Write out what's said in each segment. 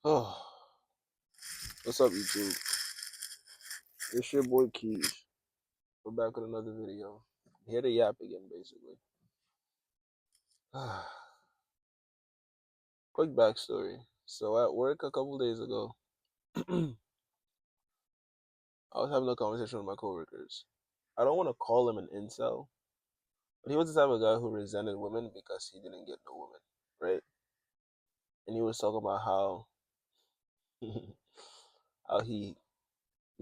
Oh, what's up, YouTube? It's your boy Keys. We're back with another video. Here to yap again, basically. Quick backstory. So at work a couple days ago, I was having a conversation with my coworkers. I don't want to call him an incel, but he was the type of guy who resented women because he didn't get no woman, right? And he was talking about how how he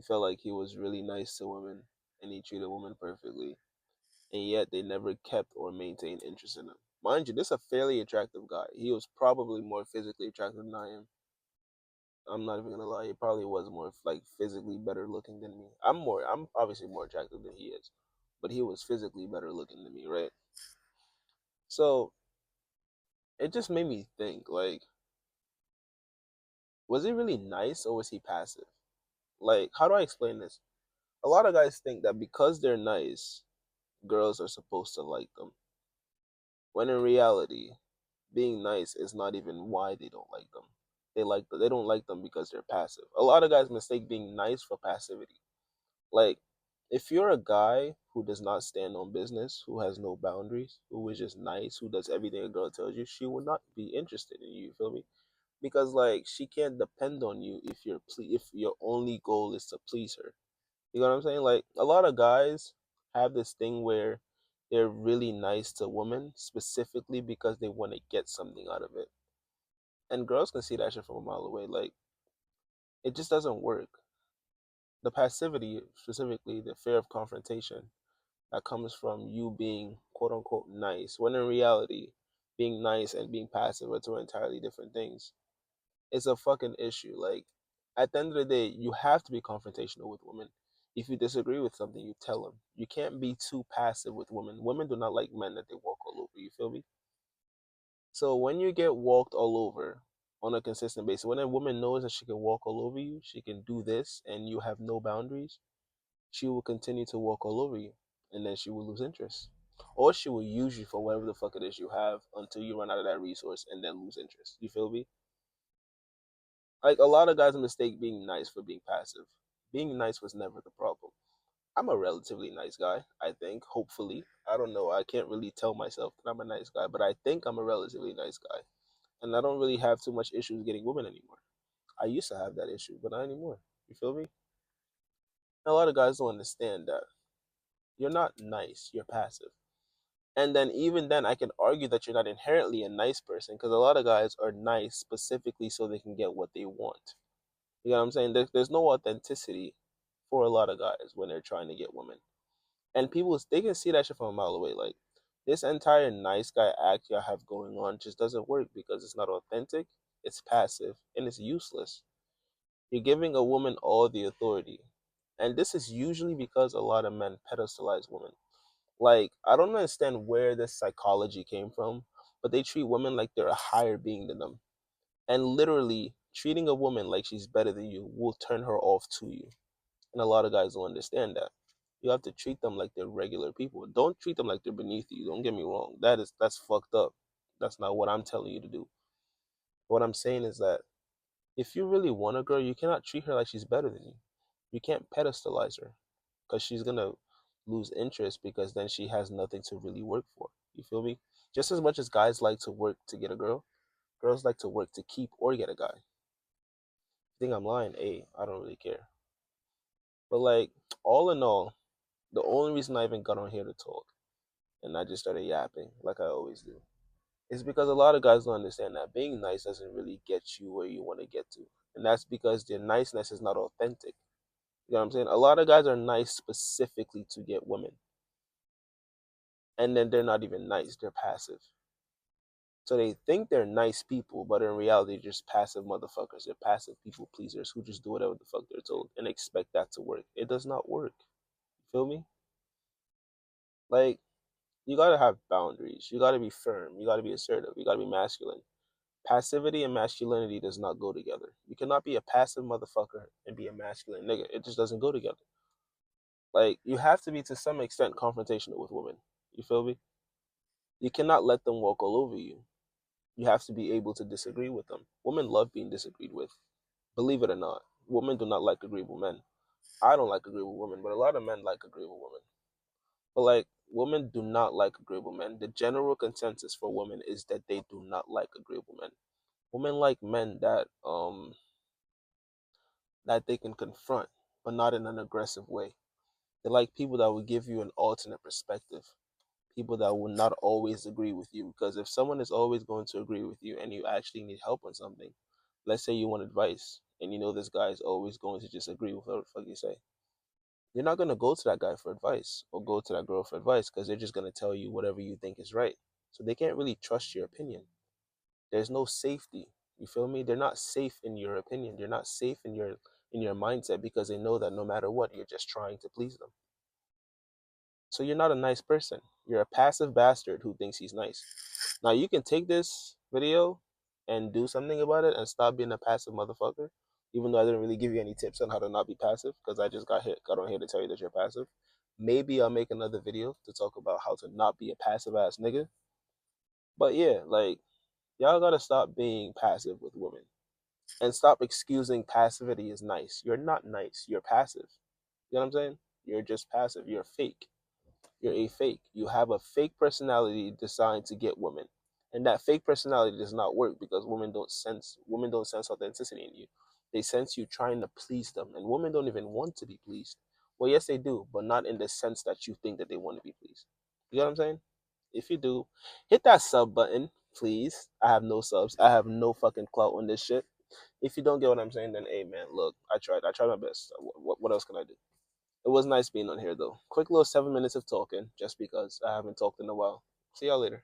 felt like he was really nice to women and he treated women perfectly, and yet they never kept or maintained interest in him. Mind you, this is a fairly attractive guy. He was probably more physically attractive than I am. I'm not even gonna lie. He probably was more like physically better looking than me. I'm obviously more attractive than he is, but he was physically better looking than me, right? So it just made me think, like, was he really nice or was he passive? Like, how do I explain this? A lot of guys think that because they're nice, girls are supposed to like them. When in reality, being nice is not even why they don't like them. They don't like them because they're passive. A lot of guys mistake being nice for passivity. Like, if you're a guy who does not stand on business, who has no boundaries, who is just nice, who does everything a girl tells you, she will not be interested in you. You feel me? Because like she can't depend on you if your only goal is to please her. You know what I'm saying? Like a lot of guys have this thing where they're really nice to women specifically because they want to get something out of it. And girls can see that shit from a mile away. Like it just doesn't work. The passivity, specifically the fear of confrontation that comes from you being quote unquote nice, when in reality, being nice and being passive are two entirely different things. It's a fucking issue. Like at the end of the day, you have to be confrontational with women. If you disagree with something, you tell them. You can't be too passive with women. Women do not like men that they walk all over. You feel me? So when you get walked all over on a consistent basis, when a woman knows that she can walk all over you, she can do this, and you have no boundaries, she will continue to walk all over you, and then she will lose interest, or she will use you for whatever the fuck it is you have until you run out of that resource and then lose interest. You feel me? Like a lot of guys mistake being nice for being passive. Being nice was never the problem. I'm a relatively nice guy, I think, hopefully. I don't know. I can't really tell myself that I'm a nice guy, but I think I'm a relatively nice guy. And I don't really have too much issues getting women anymore. I used to have that issue, but not anymore. You feel me? A lot of guys don't understand that you're not nice, you're passive. And then even then, I can argue that you're not inherently a nice person because a lot of guys are nice specifically so they can get what they want. You know what I'm saying? There's no authenticity for a lot of guys when they're trying to get women, and people they can see that shit from a mile away. Like this entire nice guy act y'all have going on just doesn't work because it's not authentic, it's passive, and it's useless. You're giving a woman all the authority, and this is usually because a lot of men pedestalize women. Like, I don't understand where this psychology came from, but they treat women like they're a higher being than them. And literally, treating a woman like she's better than you will turn her off to you. And a lot of guys don't understand that. You have to treat them like they're regular people. Don't treat them like they're beneath you. Don't get me wrong. That's fucked up. That's not what I'm telling you to do. What I'm saying is that if you really want a girl, you cannot treat her like she's better than you. You can't pedestalize her because she's gonna lose interest because then she has nothing to really work for. You feel me? Just as much as guys like to work to get a girl, girls like to work to keep or get a guy. If you think I'm lying? Hey, I don't really care. But like, all in all, the only reason I even got on here to talk and I just started yapping like I always do is because a lot of guys don't understand that being nice doesn't really get you where you want to get to. And that's because their niceness is not authentic. You know what I'm saying? A lot of guys are nice specifically to get women. And then they're not even nice, they're passive. So they think they're nice people, but in reality, they're just passive motherfuckers. They're passive people pleasers who just do whatever the fuck they're told and expect that to work. It does not work. You feel me? Like, you gotta have boundaries. You gotta be firm. You gotta be assertive. You gotta be masculine. Passivity and masculinity does not go together. You cannot be a passive motherfucker and be a masculine nigga. It just doesn't go together. Like, you have to be to some extent confrontational with women. You feel me? You cannot let them walk all over you. You have to be able to disagree with them. Women love being disagreed with. Believe it or not, women do not like agreeable men. I don't like agreeable women, but a lot of men like agreeable women. But like, women do not like agreeable men. The general consensus for women is that they do not like agreeable men. Women like men that they can confront, but not in an aggressive way. They like people that will give you an alternate perspective. People that will not always agree with you. Because if someone is always going to agree with you and you actually need help on something, let's say you want advice and you know this guy is always going to just agree with whatever the fuck you say, you're not going to go to that guy for advice or go to that girl for advice because they're just going to tell you whatever you think is right. So they can't really trust your opinion. There's no safety. You feel me? They're not safe in your opinion. They're not safe in your mindset because they know that no matter what, you're just trying to please them. So you're not a nice person. You're a passive bastard who thinks he's nice. Now you can take this video and do something about it and stop being a passive motherfucker. Even though I didn't really give you any tips on how to not be passive because I just got on here to tell you that you're passive. Maybe I'll make another video to talk about how to not be a passive ass nigga. But yeah, like, y'all gotta stop being passive with women and stop excusing passivity as nice. You're not nice. You're passive. You know what I'm saying? You're just passive. You're fake. You're a fake. You have a fake personality designed to get women. And that fake personality does not work because women don't sense authenticity in you. They sense you trying to please them. And women don't even want to be pleased. Well, yes, they do, but not in the sense that you think that they want to be pleased. You know what I'm saying? If you do, hit that sub button, please. I have no subs. I have no fucking clout on this shit. If you don't get what I'm saying, then hey man, look, I tried. I tried my best. What else can I do? It was nice being on here though. Quick little 7 minutes of talking, just because I haven't talked in a while. See y'all later.